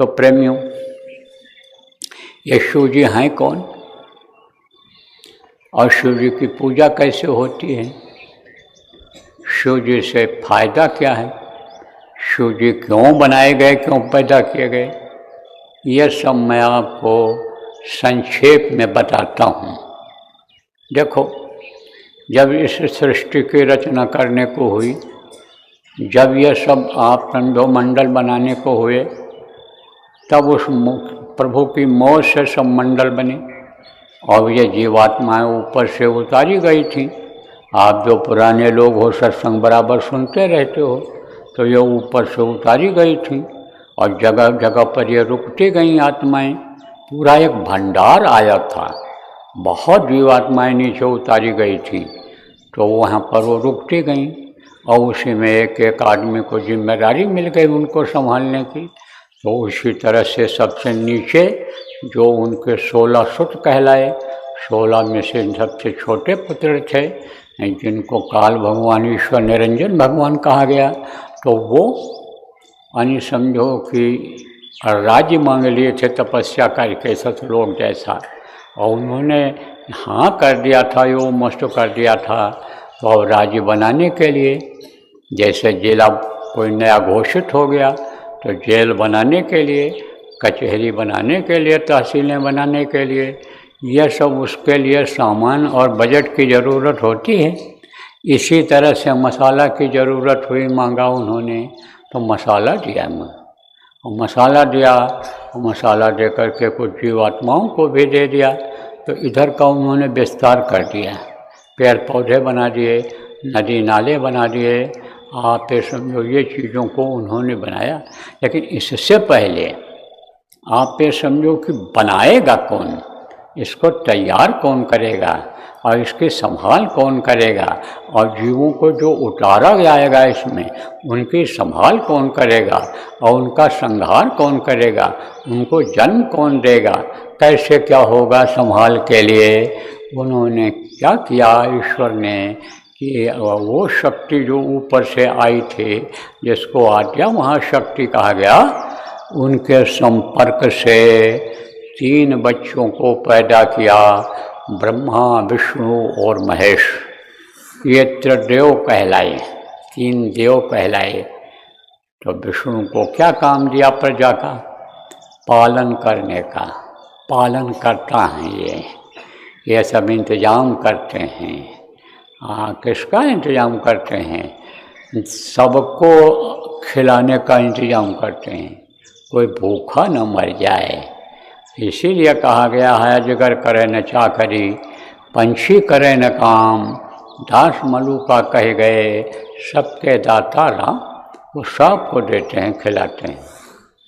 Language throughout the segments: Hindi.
तो प्रेमियों, ये शिव जी हैं कौन और शिव जी की पूजा कैसे होती है, शिव जी से फायदा क्या है, शिव जी क्यों बनाए गए, क्यों पैदा किए गए, यह सब मैं आपको संक्षेप में बताता हूँ। देखो, जब इस सृष्टि की रचना करने को हुई, जब यह सब आप मंडल बनाने को हुए, तब उस प्रभु की मौज से सब मंडल बने और ये जीवात्माएं ऊपर से उतारी गई थी। आप जो पुराने लोग हो, सत्संग बराबर सुनते रहते हो, तो ये ऊपर से उतारी गई थी और जगह जगह पर ये रुकती गई आत्माएं। पूरा एक भंडार आया था, बहुत जीवात्माएं नीचे उतारी गई थी, तो वहाँ पर वो रुकती गई और उसी में एक एक आदमी को जिम्मेदारी मिल गई उनको संभालने की। तो उसी तरह से सबसे नीचे जो उनके 16 सुत कहलाए, 16 में से सबसे छोटे पुत्र थे जिनको काल भगवान ईश्वर निरंजन भगवान कहा गया, तो वो यानी समझो कि राज्य मांग लिए थे तपस्या करके सतलोक जैसा, और उन्होंने हाँ कर दिया था, यो मस्त कर दिया था। तो अब राज्य बनाने के लिए, जैसे जिला कोई नया घोषित हो गया तो जेल बनाने के लिए, कचहरी बनाने के लिए, तहसीलें बनाने के लिए, यह सब उसके लिए सामान और बजट की ज़रूरत होती है। इसी तरह से मसाला की ज़रूरत हुई, मांगा उन्होंने तो मसाला दिया मैं, और मसाला दिया और मसाला दे करके कुछ जीवात्माओं को भी दे दिया। तो इधर का उन्होंने विस्तार कर दिया, पेड़ पौधे बना दिए, नदी नाले बना दिए, आप ये समझो ये चीज़ों को उन्होंने बनाया। लेकिन इससे पहले आप ये समझो कि बनाएगा कौन, इसको तैयार कौन करेगा और इसकी संभाल कौन करेगा, और जीवों को जो उतारा जाएगा इसमें उनकी संभाल कौन करेगा और उनका संहार कौन करेगा, उनको जन्म कौन देगा, कैसे क्या होगा संभाल के लिए। उन्होंने क्या किया ईश्वर ने कि वो शक्ति जो ऊपर से आई थी, जिसको आद्या महाशक्ति कहा गया, उनके संपर्क से 3 बच्चों को पैदा किया, ब्रह्मा, विष्णु और महेश। ये त्रिदेव कहलाए, 3 देव कहलाए। तो विष्णु को क्या काम दिया प्रजा का, पालन करने का, पालन करता है ये सब इंतजाम करते हैं। किसका इंतजाम करते हैं, सबको खिलाने का इंतजाम करते हैं, कोई भूखा न मर जाए। इसीलिए कहा गया है, अजगर करे न चाकरी, पंछी करे न काम, दास मलूका कहे गए, सबके दाता राम, वो सबको देते हैं, खिलाते हैं,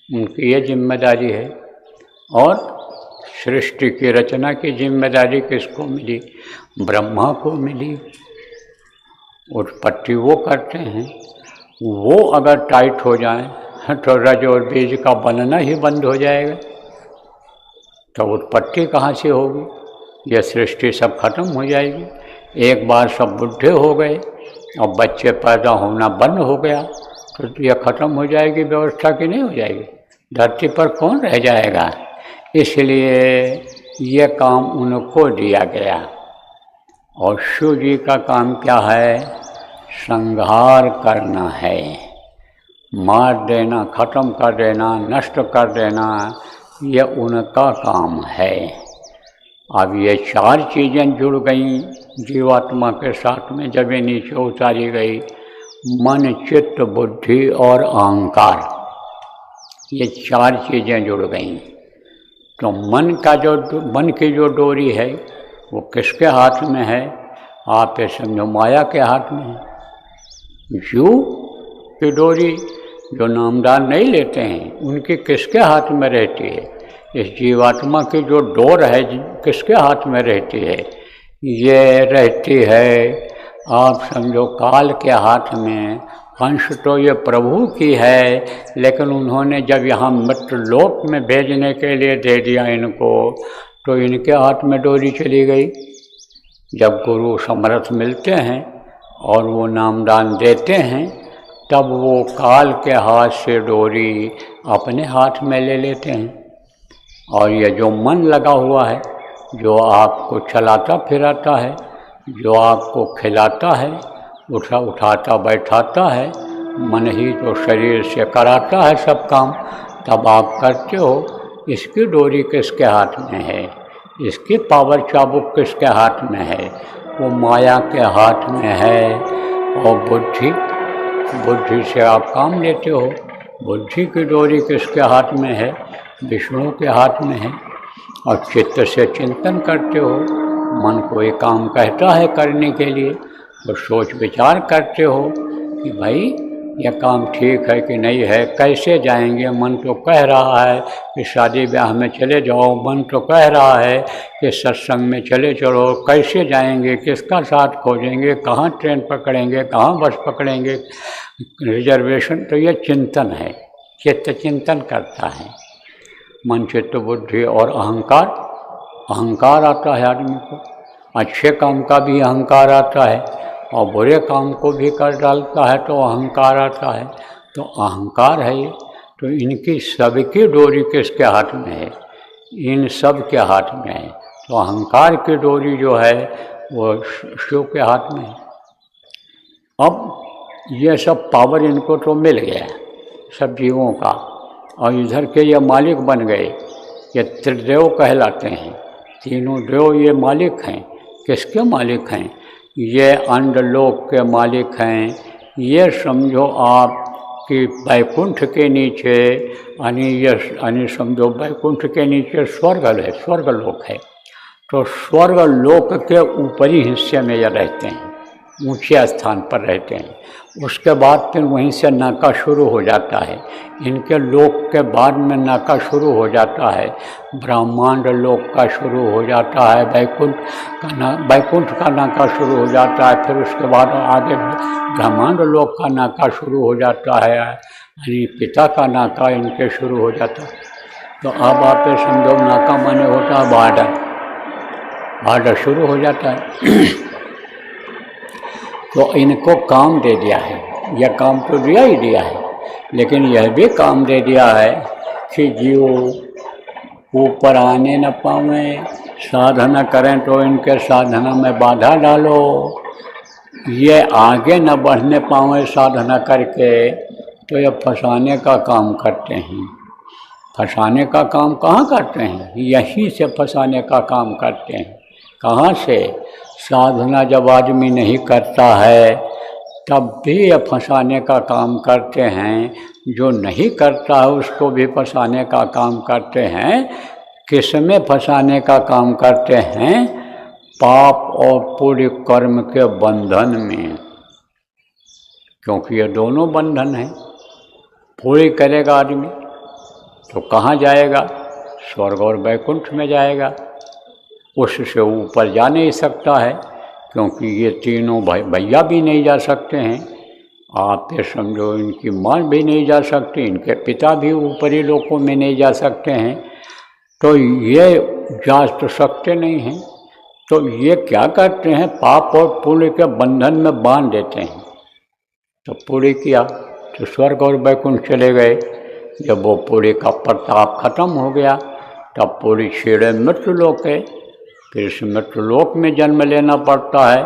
उनकी ये जिम्मेदारी है। और सृष्टि की रचना की जिम्मेदारी किसको मिली, ब्रह्मा को मिली। उत्पत्ति वो करते हैं, वो अगर टाइट हो जाए तो रज और बीज का बनना ही बंद हो जाएगा, तो उत्पत्ति कहाँ से होगी, यह सृष्टि सब खत्म हो जाएगी। एक बार सब बुढ़े हो गए और बच्चे पैदा होना बंद हो गया तो यह खत्म हो जाएगी व्यवस्था, की नहीं हो जाएगी, धरती पर कौन रह जाएगा। इसलिए ये काम उनको दिया गया। और शिव जी का काम क्या है, संहार करना है, मार देना, खत्म कर देना, नष्ट कर देना, ये उनका काम है। अब ये 4 चीज़ें जुड़ गई जीवात्मा के साथ में, जब ये नीचे उतारी गई, मन, चित्त, बुद्धि और अहंकार, ये 4 चीज़ें जुड़ गई। तो मन की जो डोरी है वो किसके हाथ में है, आप ये समझो माया के हाथ में है। जीव की डोरी जो नामदान नहीं लेते हैं, उनकी किसके हाथ में रहती है, इस जीवात्मा की जो डोर है किसके हाथ में रहती है, ये रहती है आप समझो काल के हाथ में। अंश तो ये प्रभु की है, लेकिन उन्होंने जब यहाँ मृत्युलोक में भेजने के लिए दे दिया इनको, तो इनके हाथ में डोरी चली गई। जब गुरु समर्थ मिलते हैं और वो नामदान देते हैं, तब वो काल के हाथ से डोरी अपने हाथ में ले लेते हैं। और ये जो मन लगा हुआ है, जो आपको चलाता फिराता है, जो आपको खिलाता है, उठाता बैठाता है, मन ही जो शरीर से कराता है सब काम, तब आप करते हो। इसकी डोरी किसके हाथ में है, इसकी पावर चाबुक किसके हाथ में है, वो माया के हाथ में है। और बुद्धि से आप काम लेते हो। बुद्धि की डोरी किसके हाथ में है, विष्णु के हाथ में है। और चित्त से चिंतन करते हो, मन को एक काम कहता है करने के लिए, तो सोच विचार करते हो कि भाई यह काम ठीक है कि नहीं है, कैसे जाएंगे। मन तो कह रहा है कि शादी ब्याह में चले जाओ, मन तो कह रहा है कि सत्संग में चले चलो, कैसे जाएंगे, किसका साथ खोजेंगे, कहाँ ट्रेन पकड़ेंगे, कहाँ बस पकड़ेंगे, रिजर्वेशन। तो यह चिंतन है, चित्त चिंतन करता है। मन, चित्त, बुद्धि और अहंकार आता है आदमी को। अच्छे काम का भी अहंकार आता है और बुरे काम को भी कर डालता है तो अहंकार आता है। तो अहंकार है ये। तो इनकी सबकी डोरी किसके हाथ में है, इन सब के हाथ में है। तो अहंकार की डोरी जो है वो शिव के हाथ में है। अब ये सब पावर इनको तो मिल गया सब जीवों का, और इधर के ये मालिक बन गए। ये त्रिदेव कहलाते हैं, तीनों देव ये मालिक हैं। किसके मालिक हैं, ये अंडलोक के मालिक हैं। ये समझो आप कि वैकुंठ के नीचे यानी समझो वैकुंठ के नीचे स्वर्गलोक है। तो स्वर्गलोक के ऊपरी हिस्से में ये रहते हैं, ऊंचे स्थान पर रहते हैं। उसके बाद फिर वहीं से नाका शुरू हो जाता है। इनके लोक के बाद में नाका शुरू हो जाता है, ब्रह्मांड लोक का शुरू हो जाता है, वैकुंठ का नाका शुरू हो जाता है। फिर उसके बाद आगे ब्रह्मांड लोक का नाका शुरू हो जाता है, यानी पिता का नाका इनके शुरू हो जाता है। तो अब आप समझो नाका माने होता है बॉर्डर शुरू हो जाता है। तो इनको काम दे दिया है, यह काम तो दिया ही दिया है, लेकिन यह भी काम दे दिया है कि जीव ऊपर आने न पावे, साधना करें तो इनके साधना में बाधा डालो, ये आगे न बढ़ने पावे साधना करके, तो ये फंसाने का काम करते हैं। फंसाने का काम कहाँ करते हैं, यहीं से फंसाने का काम करते हैं। कहाँ से, साधना जब आदमी नहीं करता है तब भी ये फंसाने का काम करते हैं। जो नहीं करता है उसको भी फंसाने का काम करते हैं। किस में फंसाने का काम करते हैं, पाप और पुण्य कर्म के बंधन में, क्योंकि ये दोनों बंधन हैं। पुण्य करेगा आदमी तो कहाँ जाएगा, स्वर्ग और वैकुंठ में जाएगा, उससे ऊपर जा नहीं सकता है, क्योंकि ये तीनों भैया भी नहीं जा सकते हैं। आप ये समझो इनकी माँ भी नहीं जा सकती, इनके पिता भी ऊपरी लोकों में नहीं जा सकते हैं, तो ये जा तो सकते नहीं हैं। तो ये क्या करते हैं, पाप और पुण्य के बंधन में बांध देते हैं। तो पुण्य किया तो स्वर्ग और वैकुंठ चले गए। जब वो पुण्य का प्रताप खत्म हो गया तब पुण्य छेड़े मृत्युलोक है। फिर इस मृत्युलोक में जन्म लेना पड़ता है,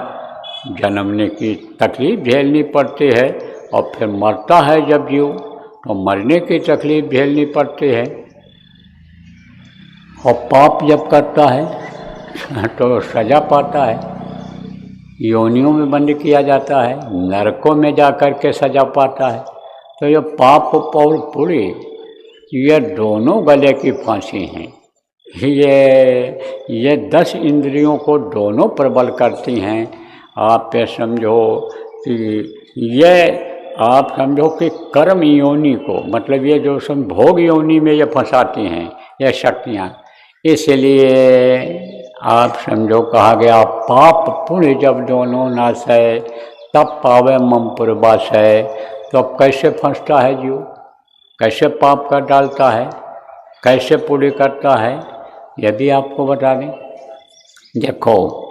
जन्मने की तकलीफ झेलनी पड़ती है, और फिर मरता है जब जीव तो मरने की तकलीफ झेलनी पड़ती है। और पाप जब करता है तो सजा पाता है, योनियों में बंद किया जाता है, नरकों में जा कर के सजा पाता है। तो ये पाप और पुण्य ये दोनों गले की फांसी हैं। ये 10 इंद्रियों को दोनों प्रबल करती हैं। आप ये समझो कि कर्म योनि को, मतलब ये जो भोग योनि में ये फंसाती हैं ये शक्तियाँ। इसलिए आप समझो कहा गया पाप पुण्य जब दोनों नाश है तब पावे मम पुरवास है। तो अब कैसे फंसता है जीव, कैसे पाप कर डालता है, कैसे पुण्य करता है, यह भी आपको बता दें। देखो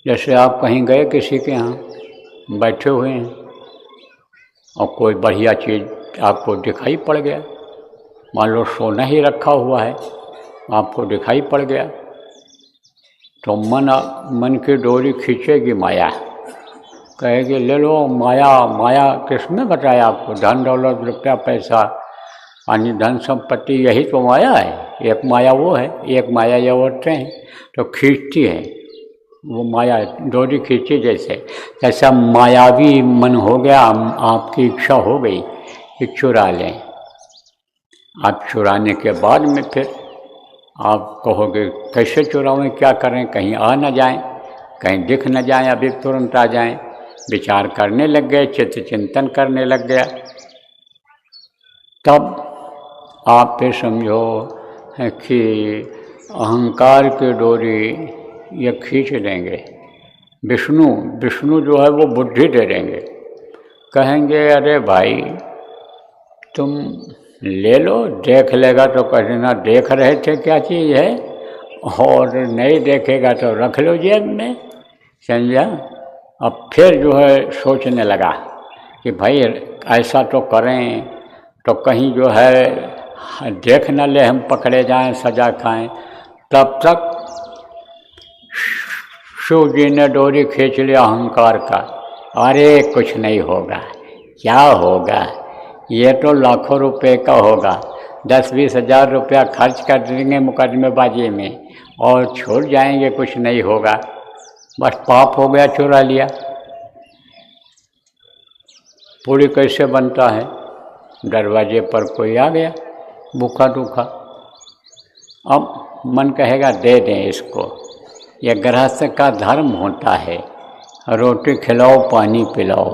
जैसे आप कहीं गए किसी के यहाँ बैठे हुए हैं और कोई बढ़िया चीज़ आपको दिखाई पड़ गया, मान लो सोना ही रखा हुआ है, आपको दिखाई पड़ गया, तो मन की डोरी खींचेगी माया, कहेगी ले लो। माया किसने बताया आपको? धन दौलत रुपया पैसा यानी धन संपत्ति यही तो माया है। एक माया वो है, एक माया ये औरतें हैं, तो खींचती है वो माया, डोरी खींची जैसा मायावी मन हो गया, आपकी इच्छा हो गई कि चुरा लें। आप चुराने के बाद में फिर आप कहोगे कैसे चुराएं, क्या करें, कहीं आ न जाएं, कहीं दिख न जाएं, अभी तुरंत आ जाएं। विचार करने लग गए, चित्त चिंतन करने लग गया, तब आप फिर समझो कि अहंकार की डोरी ये खींच देंगे। विष्णु जो है वो बुद्धि दे देंगे, कहेंगे अरे भाई तुम ले लो, देख लेगा तो कह देना देख रहे थे क्या चीज़ है, और नहीं देखेगा तो रख लो जेब में, समझा। अब फिर जो है सोचने लगा कि भाई ऐसा तो करें तो कहीं जो है देख न ले, हम पकड़े जाएं, सजा खाएं। तब तक शिव जी ने डोरी खींच लिया अहंकार का। अरे कुछ नहीं होगा, क्या होगा, ये तो लाखों रुपए का होगा, 10-20 हज़ार रुपया खर्च कर देंगे मुकदमेबाजी में और छूट जाएंगे, कुछ नहीं होगा, बस पाप हो गया, चुरा लिया। पूरी कैसे बनता है? दरवाजे पर कोई आ गया भूखा दूखा, अब मन कहेगा दे दें इसको, यह गृहस्थ का धर्म होता है, रोटी खिलाओ पानी पिलाओ,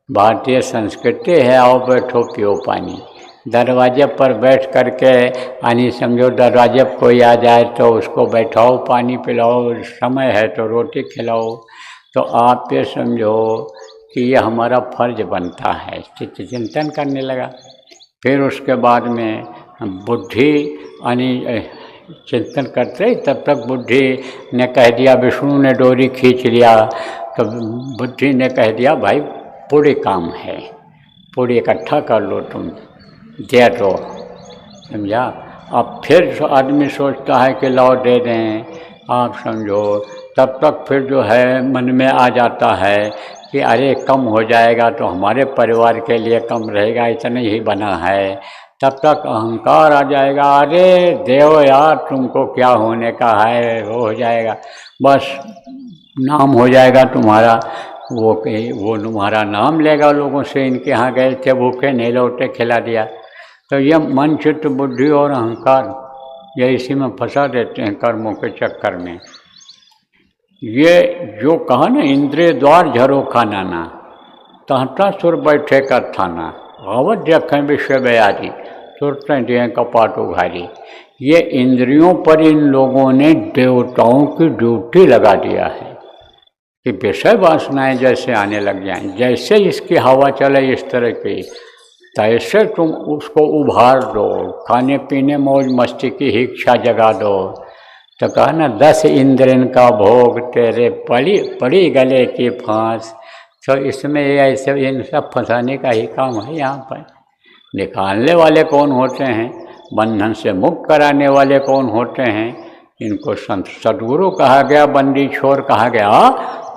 भारतीय संस्कृति है, आओ बैठो पियो पानी। दरवाजे पर बैठ करके यानी समझो दरवाजे पर कोई आ जाए तो उसको बैठाओ, पानी पिलाओ, समय है तो रोटी खिलाओ, तो आप ये समझो कि ये हमारा फर्ज बनता है। चित्त चिंतन करने लगा। फिर उसके बाद में बुद्धि यानी चिंतन करते ही तब तक बुद्धि ने कह दिया, विष्णु ने डोरी खींच लिया तो बुद्धि ने कह दिया भाई पूरे काम है, पूरी इकट्ठा कर लो, तुम दे दो, समझा। अब फिर आदमी सोचता है कि लाओ दे दें, आप समझो, तब तक फिर जो है मन में आ जाता है कि अरे कम हो जाएगा तो हमारे परिवार के लिए कम रहेगा, इतना ही बना है। तब तक अहंकार आ जाएगा, अरे देव यार तुमको क्या होने का है, वो हो जाएगा, बस नाम हो जाएगा तुम्हारा, वो तुम्हारा नाम लेगा, लोगों से इनके यहाँ गए थे भूखे नहीं लौटे, खिला दिया। तो यह मन चित्त बुद्धि और अहंकार ये इसी में फंसा देते हैं कर्मों के चक्कर में। ये जो कहा ना, इंद्रिय द्वार झरोखा नाना, तहता सुर बैठे का थाना, आवत देखें विषय बयारी, सुरतें दिए कपाट उघारी। ये इंद्रियों पर इन लोगों ने देवताओं की ड्यूटी लगा दिया है कि विषय वासनाएं जैसे आने लग जाएं, जैसे इसकी हवा चले इस तरह की, तैसे तुम उसको उभार दो, खाने पीने मौज मस्ती की इच्छा जगा दो। तो कहा ना 10 इंद्रियन का भोग तेरे पड़ी गले की फांस। तो इसमें ऐसे इन सब फंसाने का ही काम है। यहाँ पर निकालने वाले कौन होते हैं, बंधन से मुक्त कराने वाले कौन होते हैं, इनको संत सद्गुरु कहा गया, बंदी छोर कहा गया,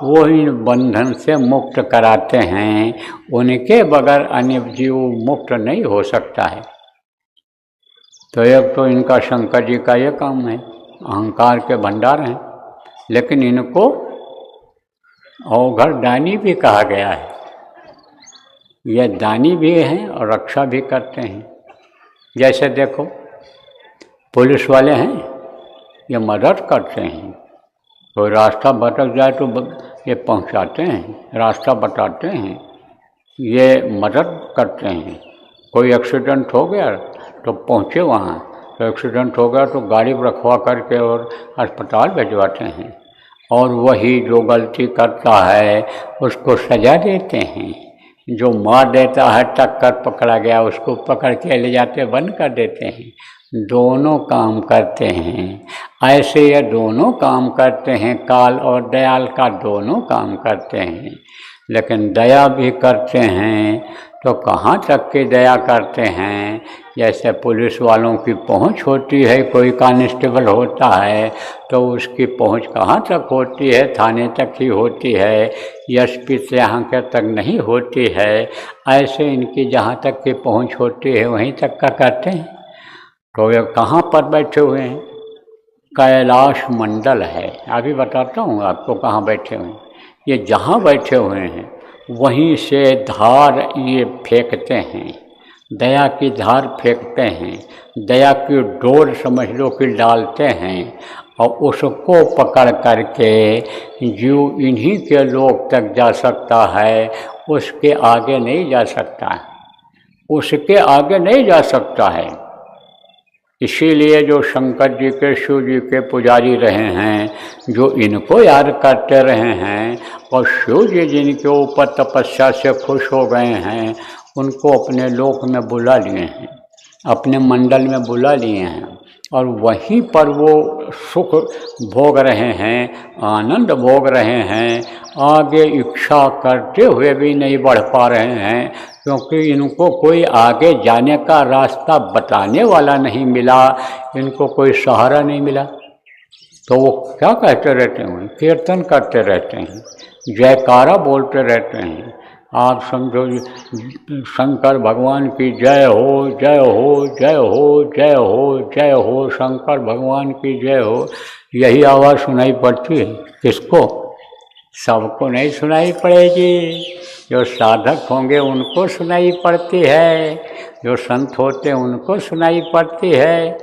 वो इन बंधन से मुक्त कराते हैं। उनके बगैर अन्य जीव मुक्त नहीं हो सकता है। तो एक तो इनका शंकर जी का ये काम है, अहंकार के भंडार हैं, लेकिन इनको अवघड़ दानी भी कहा गया है। ये दानी भी हैं और रक्षा भी करते हैं। जैसे देखो पुलिस वाले हैं, ये मदद करते हैं, कोई रास्ता भटक जाए तो ये पहुंचाते हैं, रास्ता बताते हैं, ये मदद करते हैं। कोई एक्सीडेंट हो गया तो पहुँचे वहाँ, तो एक्सीडेंट हो गया तो गाड़ी रखवा करके और अस्पताल भिजवाते हैं, और वही जो गलती करता है उसको सजा देते हैं। जो मार देता है टक्कर पकड़ा गया उसको पकड़ के ले जाते बंद कर देते हैं। दोनों काम करते हैं। ऐसे ये दोनों काम करते हैं, काल और दयाल का दोनों काम करते हैं। लेकिन दया भी करते हैं तो कहाँ तक की दया करते हैं। जैसे पुलिस वालों की पहुंच होती है, कोई कांस्टेबल होता है तो उसकी पहुंच कहाँ तक होती है, थाने तक ही होती है, एसपी से यहाँ के तक नहीं होती है। ऐसे इनकी जहाँ तक की पहुंच होती है वहीं तक का करते हैं। तो ये कहाँ पर बैठे हुए हैं, कैलाश मंडल है। अभी बताता हूँ आपको कहाँ बैठे हुए हैं। ये जहाँ बैठे हुए हैं वहीं से धार ये फेंकते हैं, दया की धार फेंकते हैं, दया की डोर समझ लो कि डालते हैं, और उसको पकड़ करके जो इन्हीं के लोग तक जा सकता है, उसके आगे नहीं जा सकता, उसके आगे नहीं जा सकता है। इसीलिए जो शंकर जी के, शिव जी के पुजारी रहे हैं, जो इनको याद करते रहे हैं, और शिव जी जिनके ऊपर तपस्या से खुश हो गए हैं, उनको अपने लोक में बुला लिए हैं, अपने मंडल में बुला लिए हैं, और वहीं पर वो सुख भोग रहे हैं, आनंद भोग रहे हैं। आगे इच्छा करते हुए भी नहीं बढ़ पा रहे हैं, क्योंकि इनको कोई आगे जाने का रास्ता बताने वाला नहीं मिला, इनको कोई सहारा नहीं मिला। तो वो क्या कहते रहते हैं, कीर्तन करते रहते हैं, जयकारा बोलते रहते हैं। आप समझो शंकर भगवान की जय हो, जय हो, जय हो, जय हो, जय हो, शंकर भगवान की जय हो। यही आवाज़ सुनाई पड़ती है किसको? सबको नहीं सुनाई पड़ेगी। जो साधक होंगे उनको सुनाई पड़ती है, जो संत होते हैं उनको सुनाई पड़ती है।